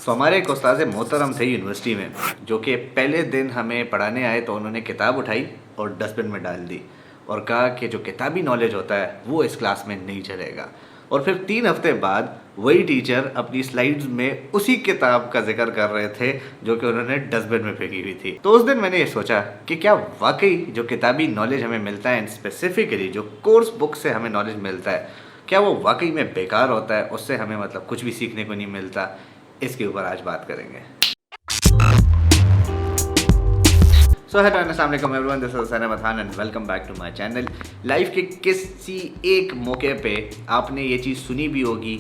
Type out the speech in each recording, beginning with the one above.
हमारे एक उस्ताद मोहतरम थे यूनिवर्सिटी में, जो कि पहले दिन हमें पढ़ाने आए तो उन्होंने किताब उठाई और डस्टबिन में डाल दी और कहा कि जो किताबी नॉलेज होता है वो इस क्लास में नहीं चलेगा। और फिर 3 हफ्ते बाद वही टीचर अपनी स्लाइड्स में उसी किताब का जिक्र कर रहे थे जो कि उन्होंने डस्टबिन में फेंकी हुई थी। तो उस दिन मैंने ये सोचा कि क्या वाकई जो किताबी नॉलेज हमें मिलता है, स्पेसिफिकली जो कोर्स बुक से हमें नॉलेज मिलता है, क्या वो वाकई में बेकार होता है, उससे हमें मतलब कुछ भी सीखने को नहीं मिलता। इसके ऊपर आज बात करेंगे। सो हेलो अस्सलाम वालेकुम everyone, this is Hussain Ahmed Khan and welcome back to my channel. Life के किसी एक मौके पे आपने ये चीज़ सुनी भी होगी,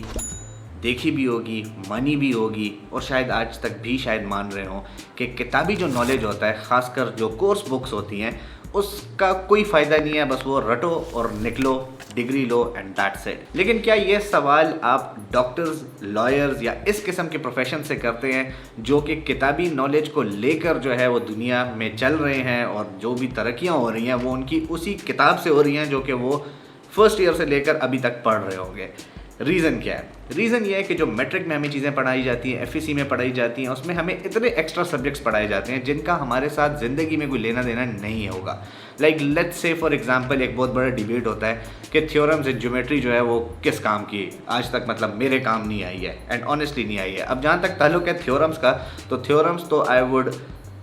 देखी भी होगी, मानी भी होगी और शायद आज तक भी शायद मान रहे हो कि किताबी जो नॉलेज होता है, ख़ासकर जो कोर्स बुक्स होती हैं, उसका कोई फ़ायदा नहीं है, बस वो रटो और निकलो, degree low and that's it. लेकिन क्या ये सवाल आप डॉक्टर्स, लॉयर्स या इस किस्म के प्रोफेशन से करते हैं जो कि किताबी नॉलेज को लेकर जो है वो दुनिया में चल रहे हैं और जो भी तरक्कियां हो रही हैं वो उनकी उसी किताब से हो रही हैं जो कि वो फर्स्ट ईयर से लेकर अभी तक पढ़ रहे होंगे? रीज़न क्या है? रीज़न ये है कि जो मैट्रिक में हमें चीज़ें पढ़ाई जाती हैं, एफईसी में पढ़ाई जाती हैं, उसमें हमें इतने एक्स्ट्रा सब्जेक्ट्स पढ़ाए जाते हैं जिनका हमारे साथ ज़िंदगी में कोई लेना देना नहीं होगा। Like let's say for example एक बहुत बड़ा डिबेट होता है कि थ्योरम्स इन ज्योमेट्री जो है वो किस काम की, आज तक मतलब मेरे काम नहीं आई है एंड ऑनेस्टली नहीं आई है। अब जहाँ तक ताल्लुक है थ्योरम्स का, तो थ्योरम्स तो आई वुड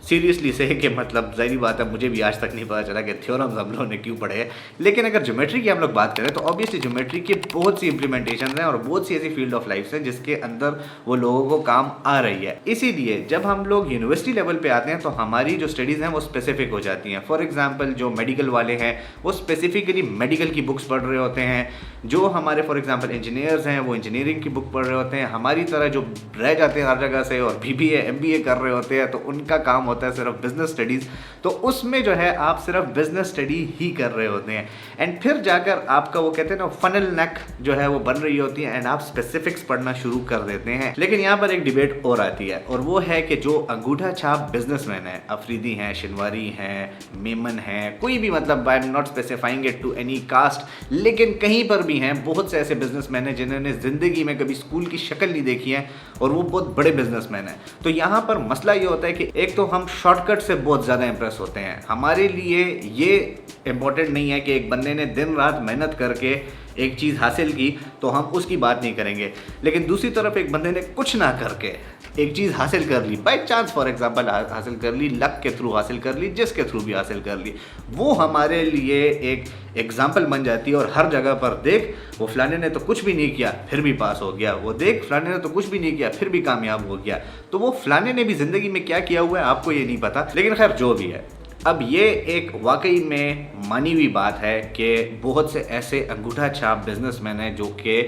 सीरियसली से कि मतलब ज़ाहिर बात है मुझे भी आज तक नहीं पता चला कि थ्योरम्स हम लोगों ने क्यों पढ़े हैं। लेकिन अगर ज्योमेट्री की हम लोग बात करें तो ऑब्वियसली ज्योमेट्री की बहुत सी इंप्लीमेंटेशन हैं और बहुत सी ऐसी फील्ड ऑफ लाइफ हैं जिसके अंदर वो लोगों को काम आ रही है। इसीलिए जब हम लोग यूनिवर्सिटी लेवल पे आते हैं तो हमारी जो स्टडीज़ हैं वो स्पेसिफिक हो जाती हैं। फॉर एग्जाम्पल जो मेडिकल वाले हैं वो स्पेसिफिकली मेडिकल की बुक्स पढ़ रहे होते हैं, जो हमारे फॉर एग्जाम्पल इंजीनियर्स हैं वो इंजीनियरिंग की बुक पढ़ रहे होते हैं। हमारी तरह जो रह जाते हैं हर जगह से और BBA MBA कर रहे होते हैं तो उनका काम होता है सिर्फ बिजनेस स्टडीज़, तो उसमें जो है आप सिर्फ बिजनेस स्टडी ही कर रहे होते हैं एंड फिर जाकर आपका वो कहते हैं ना फनल नेक जो है वो बन रही होती है एंड आप स्पेसिफिक्स पढ़ना शुरू कर देते हैं। लेकिन यहाँ पर एक डिबेट और आती है और वो है कि जो अंगूठा छाप बिजनेसमैन है, अफरीदी हैं, शिनवारी हैं, मेमन हैं, कोई भी, मतलब I am not specifying it to any caste, लेकिन कहीं पर भी हैं बहुत से ऐसे बिजनेसमैन हैं जिन्होंने ज़िंदगी में कभी स्कूल की शक्ल नहीं देखी है और वो बहुत बड़े बिजनेसमैन हैं। तो यहाँ पर मसला ये होता है कि एक तो हम शॉर्टकट से बहुत ज़्यादा इंप्रेस होते हैं। हमारे लिए ये इम्पोर्टेंट नहीं है कि एक बंदे ने दिन रात मेहनत करके एक चीज़ हासिल की तो हम उसकी बात नहीं करेंगे, लेकिन दूसरी तरफ एक बंदे ने कुछ ना करके एक चीज़ हासिल कर ली, बाय चांस फॉर एग्जांपल हासिल कर ली, लक के थ्रू हासिल कर ली, जिसके थ्रू भी हासिल कर ली, वो हमारे लिए एक एग्जाम्पल बन जाती है। और हर जगह पर देख वो फलाने ने तो कुछ भी नहीं किया फिर भी पास हो गया, वो देख फलाने ने तो कुछ भी नहीं किया फिर भी कामयाब हो गया। तो वो फलाने ने भी ज़िंदगी में क्या किया हुआ है आपको ये नहीं पता। लेकिन खैर जो भी है, अब ये एक वाकई में मानी हुई बात है कि बहुत से ऐसे अंगूठा छाप बिजनेसमैन हैं जो कि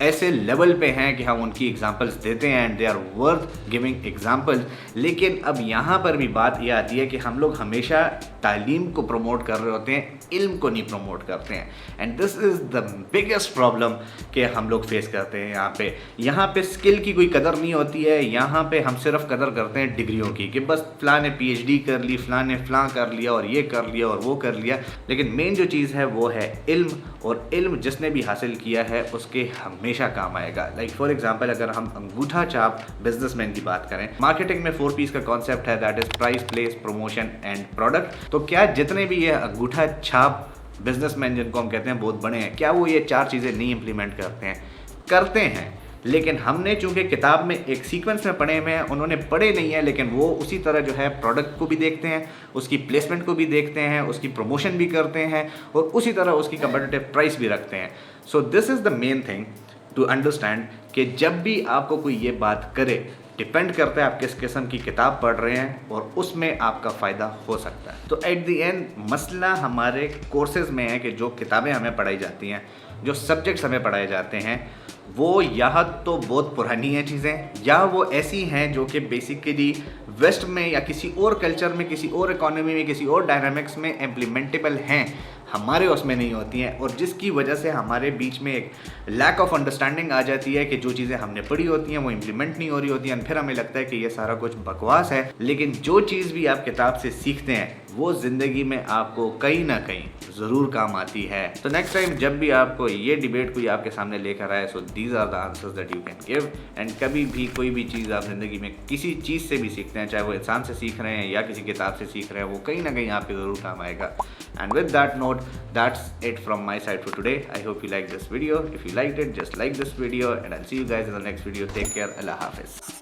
ऐसे लेवल पे हैं कि हम उनकी एग्जांपल्स देते हैं and they are worth giving examples. लेकिन अब यहाँ पर भी बात ये आती है कि हम लोग हमेशा तालीम को प्रमोट कर रहे होते हैं, इल्म को नहीं प्रमोट करते हैं and this is the biggest problem कि हम लोग फेस करते हैं। यहाँ पे स्किल की कोई कदर नहीं होती है, यहाँ पे हम सिर्फ कदर करते हैं डिग्रियों की कि बस फ़लाँ ने PhD कर ली, फ़लाँ ने फ़लाँ कर लिया और ये कर लिया और वो कर लिया। लेकिन मेन जो चीज़ है वो है इल्म, और इल्म जिसने भी हासिल किया है उसके हमेशा काम आएगा। लाइक फॉर एग्जांपल अगर हम अंगूठा छाप बिजनेसमैन की बात करें, मार्केटिंग में 4 P's का कॉन्सेप्ट है, that is price, place, promotion and product. तो क्या जितने भी ये अंगूठा छाप बिजनेसमैन जिनको हम कहते हैं बहुत बड़े हैं, क्या वो ये 4 चीज़ें नहीं इंप्लीमेंट करते हैं? करते हैं, लेकिन हमने चूंकि किताब में एक सीक्वेंस में पढ़े हुए हैं, उन्होंने पढ़े नहीं है, लेकिन वो उसी तरह जो है प्रोडक्ट को भी देखते हैं, उसकी प्लेसमेंट को भी देखते हैं, उसकी प्रमोशन भी करते हैं और उसी तरह उसकी कंपेटिटिव प्राइस भी रखते हैं। So this is the main thing to understand कि जब भी आपको कोई ये बात करे, डिपेंड करता है आप किस किस्म की किताब पढ़ रहे हैं और उसमें आपका फ़ायदा हो सकता है। तो एट द एंड मसला हमारे कोर्सेज़ में है कि जो किताबें हमें पढ़ाई जाती हैं, जो सब्जेक्ट्स हमें पढ़ाए जाते हैं, वो या तो बहुत पुरानी हैं चीज़ें, या वो ऐसी हैं जो कि बेसिकली वेस्ट में या किसी और कल्चर में, किसी और इकोनॉमी में, किसी और डायनामिक्स में इम्प्लीमेंटेबल हैं। हमारे उसमें नहीं होती हैं, और जिसकी वजह से हमारे बीच में एक लैक ऑफ अंडरस्टैंडिंग आ जाती है कि जो चीज़ें हमने पढ़ी होती हैं वो इम्प्लीमेंट नहीं हो रही होती हैं, फिर हमें लगता है कि ये सारा कुछ बकवास है। लेकिन जो चीज़ भी आप किताब से सीखते हैं वो ज़िंदगी में आपको कहीं ना कहीं ज़रूर काम आती है। तो नेक्स्ट टाइम जब भी आपको ये डिबेट कोई आपके सामने लेकर आए, so these are the answers that you can give. And कभी भी कोई भी चीज़ आप ज़िंदगी में किसी चीज़ से भी सीखते हैं, चाहे वो इंसान से सीख रहे हैं या किसी किताब से सीख रहे हैं, वो कहीं ना कहीं आपके ज़रूर काम आएगा। And with that note, that's it from my side for today. I hope you liked this video. If you liked it, just like this video, and I'll see you guys in the next video. Take care. Allah Hafiz.